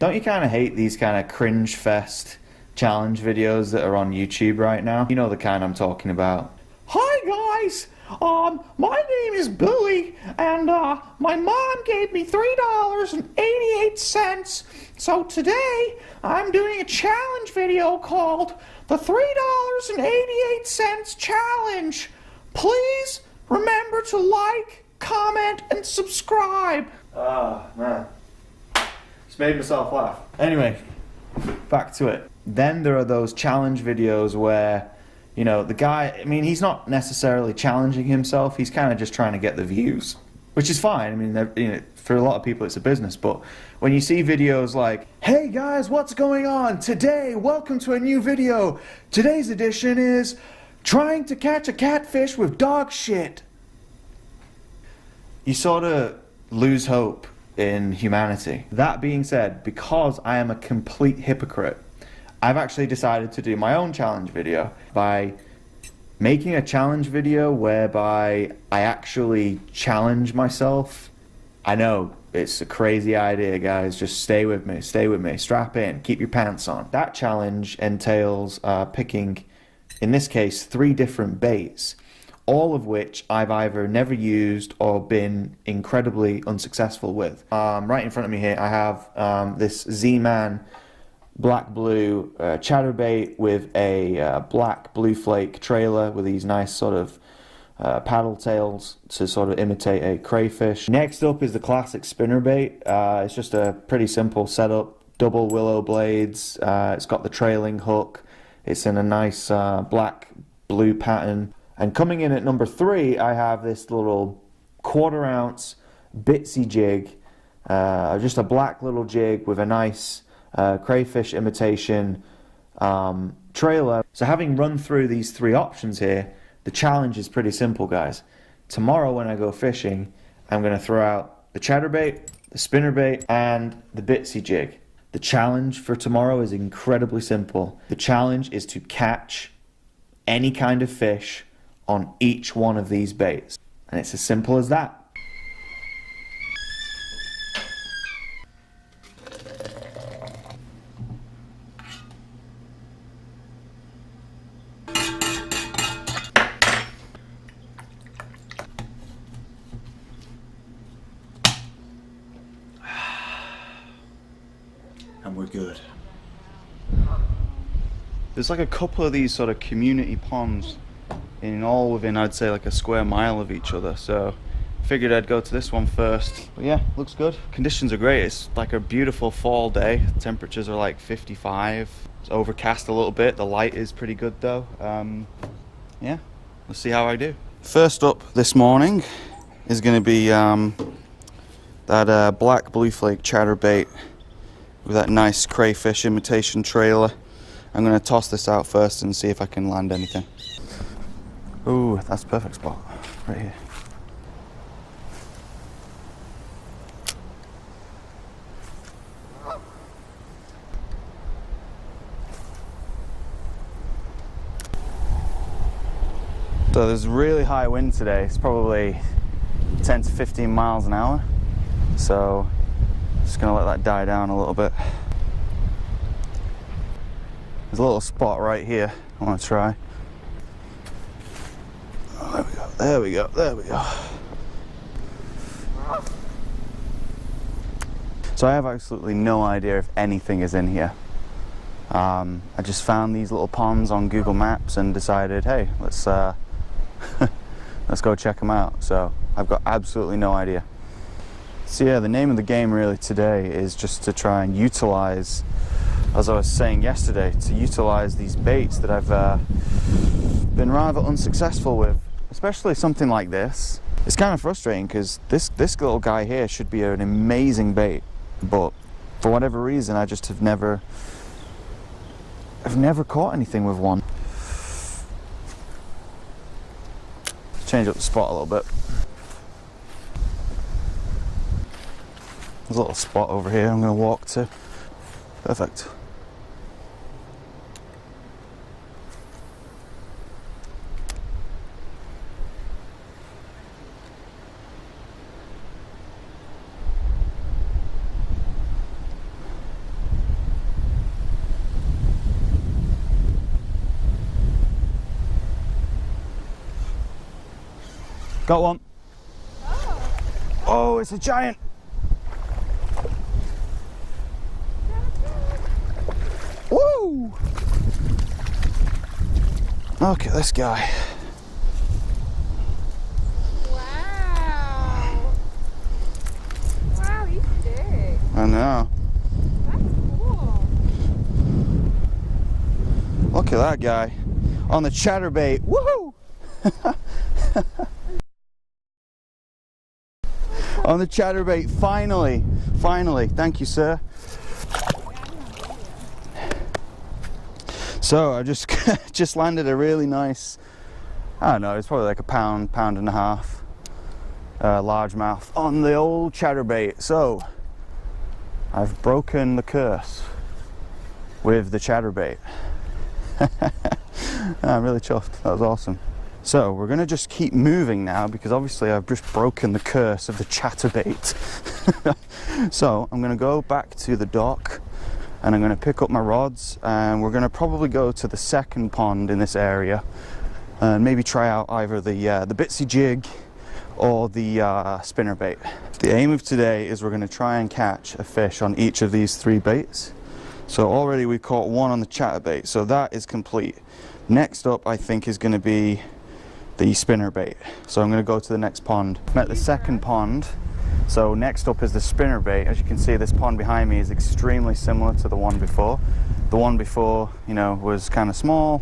Don't you kind of hate these kind of cringe fest challenge videos that are on YouTube right now? You know the kind I'm talking about. Hi guys! My name is Billy, and my mom gave me $3.88. So today, I'm doing a challenge video called the $3.88 Challenge. Please remember to like, comment, and subscribe. Man. Just made myself laugh. Anyway, back to it. Then there are those challenge videos where, you know, the guy, I mean, he's not necessarily challenging himself, he's kind of just trying to get the views, which is fine. I mean, you know, for a lot of people it's a business, but when you see videos like, hey guys, what's going on? Today, welcome to a new video. Today's edition is trying to catch a catfish with dog shit. You sort of lose hope in humanity. That being said, because I am a complete hypocrite, I've actually decided to do my own challenge video by making a challenge video whereby I actually challenge myself. I know, it's a crazy idea, guys. Just stay with me, strap in, keep your pants on. That challenge entails picking, in this case, 3 different baits, all of which I've either never used or been incredibly unsuccessful with. Right in front of me here, I have this Z-Man black-blue chatterbait with a black blue flake trailer with these nice sort of paddle tails to sort of imitate a crayfish. Next up is the classic spinnerbait. It's just a pretty simple setup, double willow blades. It's got the trailing hook. It's in a nice black-blue pattern. And coming in at number 3, I have this little 1/4 ounce bitsy jig, just a black little jig with a nice crayfish imitation trailer. So having run through these 3 options here, the challenge is pretty simple, guys. Tomorrow when I go fishing, I'm going to throw out the chatterbait, the spinnerbait, and the bitsy jig. The challenge for tomorrow is incredibly simple. The challenge is to catch any kind of fish on each one of these baits. And it's as simple as that. And we're good. There's like a couple of these sort of community ponds in all within, I'd say, like a square mile of each other, so figured I'd go to this one first. But yeah, looks good. Conditions are great. It's like a beautiful fall day. Temperatures are like 55. It's overcast a little bit. The light is pretty good though. Yeah, let's see how I do. First up this morning is going to be that black blue flake chatterbait with that nice crayfish imitation trailer. I'm going to toss this out first and see if I can land anything. Ooh, that's a perfect spot, right here. So there's really high wind today. It's probably 10 to 15 miles an hour. So just gonna let that die down a little bit. There's a little spot right here I want to try. Oh, there we go, there we go. So I have absolutely no idea if anything is in here. I just found these little ponds on Google Maps and decided, hey, let's let's go check them out. So I've got absolutely no idea. So yeah, the name of the game really today is just to try and utilize, as I was saying yesterday, to utilize these baits that I've been rather unsuccessful with, especially something like this. It's kind of frustrating because this little guy here should be an amazing bait, but for whatever reason I just I've never caught anything with one. Let's change up the spot a little bit. There's a little spot over here I'm going to walk to. Perfect. Got one. Oh, it's a giant. Woo! Look at this guy. Wow. Wow, he's big. I know. That's cool. Look at that guy on the chatterbait. Woohoo! On the chatterbait, finally, finally. Thank you, sir. So I just landed a really nice, I don't know, it's probably like a pound and a half largemouth on the old chatterbait. So I've broken the curse with the chatterbait. I'm really chuffed. That was awesome. So we're gonna just keep moving now because obviously I've just broken the curse of the chatterbait. So I'm gonna go back to the dock and I'm gonna pick up my rods and we're gonna probably go to the second pond in this area and maybe try out either the bitsy jig or the spinnerbait. The aim of today is we're gonna try and catch a fish on each of these 3 baits. So already we caught one on the chatterbait, so that is complete. Next up I think is gonna be the spinnerbait. So I'm going to go to the next pond. I'm at the second pond. So next up is the spinnerbait. As you can see, this pond behind me is extremely similar to the one before. The one before, you know, was kind of small.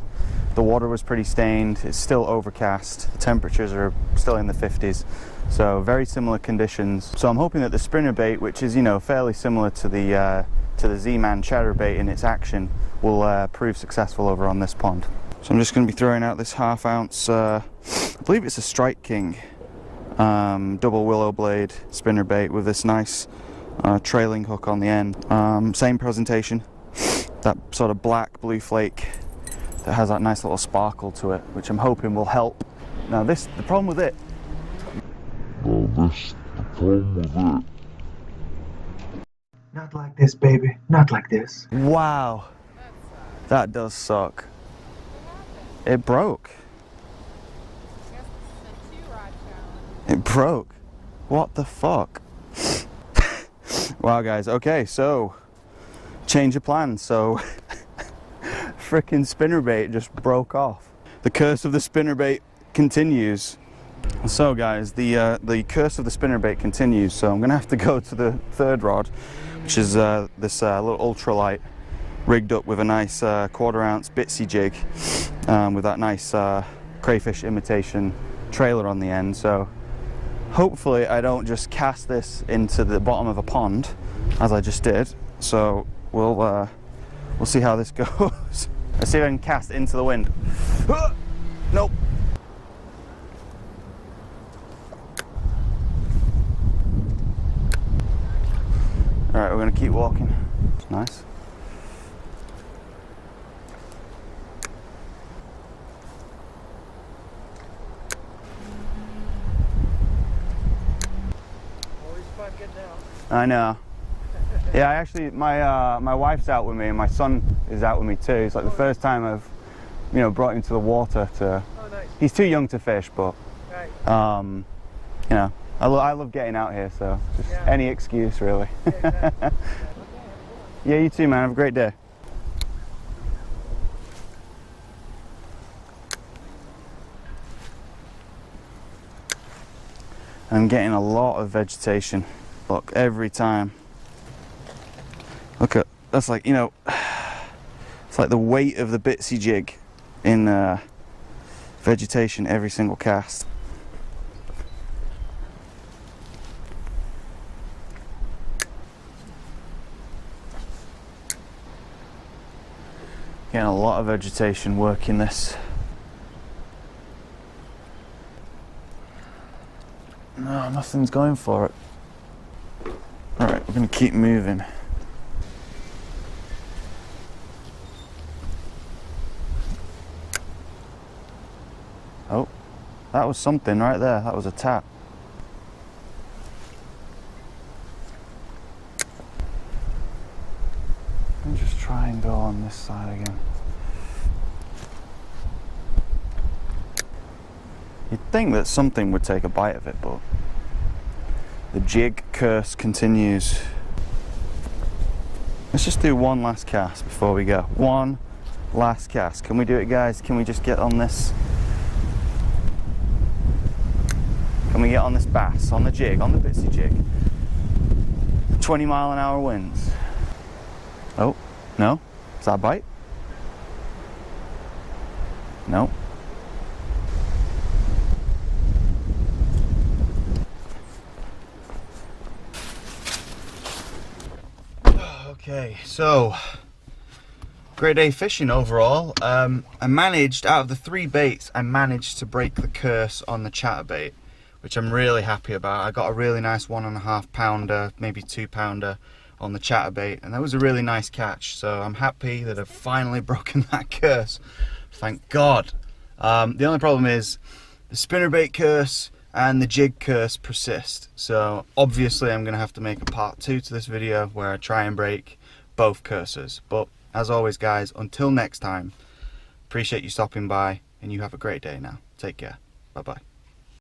The water was pretty stained. It's still overcast. The temperatures are still in the 50s. So very similar conditions. So I'm hoping that the spinnerbait, which is, you know, fairly similar to the Z-Man chatterbait in its action, will prove successful over on this pond. So I'm just going to be throwing out this 1/2 ounce, I believe it's a Strike King, double willow blade spinnerbait with this nice trailing hook on the end. Same presentation, that sort of black blue flake that has that nice little sparkle to it, which I'm hoping will help. Now the problem with it. Not like this, baby. Not like this. Wow, that does suck. It broke. It broke. What the fuck? Wow, guys. Okay, so change of plans. So frickin' spinnerbait just broke off. The curse of the spinnerbait continues. So, guys, the curse of the spinnerbait continues. So I'm gonna have to go to the 3rd rod, which is this little ultralight, rigged up with a nice 1/4 ounce bitsy jig with that nice crayfish imitation trailer on the end. So hopefully I don't just cast this into the bottom of a pond as I just did. So we'll see how this goes. Let's see if I can cast into the wind. Nope. All right, we're gonna keep walking. It's nice. I know. Yeah, actually, my wife's out with me, and my son is out with me too. It's like the first time I've, you know, brought him to the water. Oh, nice. He's too young to fish, but Right. you know, I love getting out here. So just any excuse, really. Yeah, exactly. Yeah, you too, man. Have a great day. I'm getting a lot of vegetation. Look, every time. Look at, that's like, you know, it's like the weight of the bitsy jig in vegetation every single cast. Getting a lot of vegetation working this. No, nothing's going for it. Alright, we're going to keep moving. Oh, that was something right there. That was a tap. Let me just try and go on this side again. think that something would take a bite of it, but the jig curse continues. Let's just do one last cast before we go. One last cast. Can we do it, guys? Can we just get on this? Can we get on this bass, on the jig, on the bitsy jig? 20-mile-an-hour winds. Oh, no? Is that a bite? No. Okay, so great day fishing overall. I managed, out of the 3 baits, I managed to break the curse on the chatterbait, which I'm really happy about. I got a really nice 1.5 pounder, maybe 2 pounder on the chatterbait, and that was a really nice catch. So I'm happy that I've finally broken that curse. Thank God. The only problem is the spinnerbait curse and the jig curse persist. So obviously I'm gonna have to make a part 2 to this video where I try and break both curses. But as always, guys, until next time, appreciate you stopping by, and you have a great day now. Take care. Bye bye.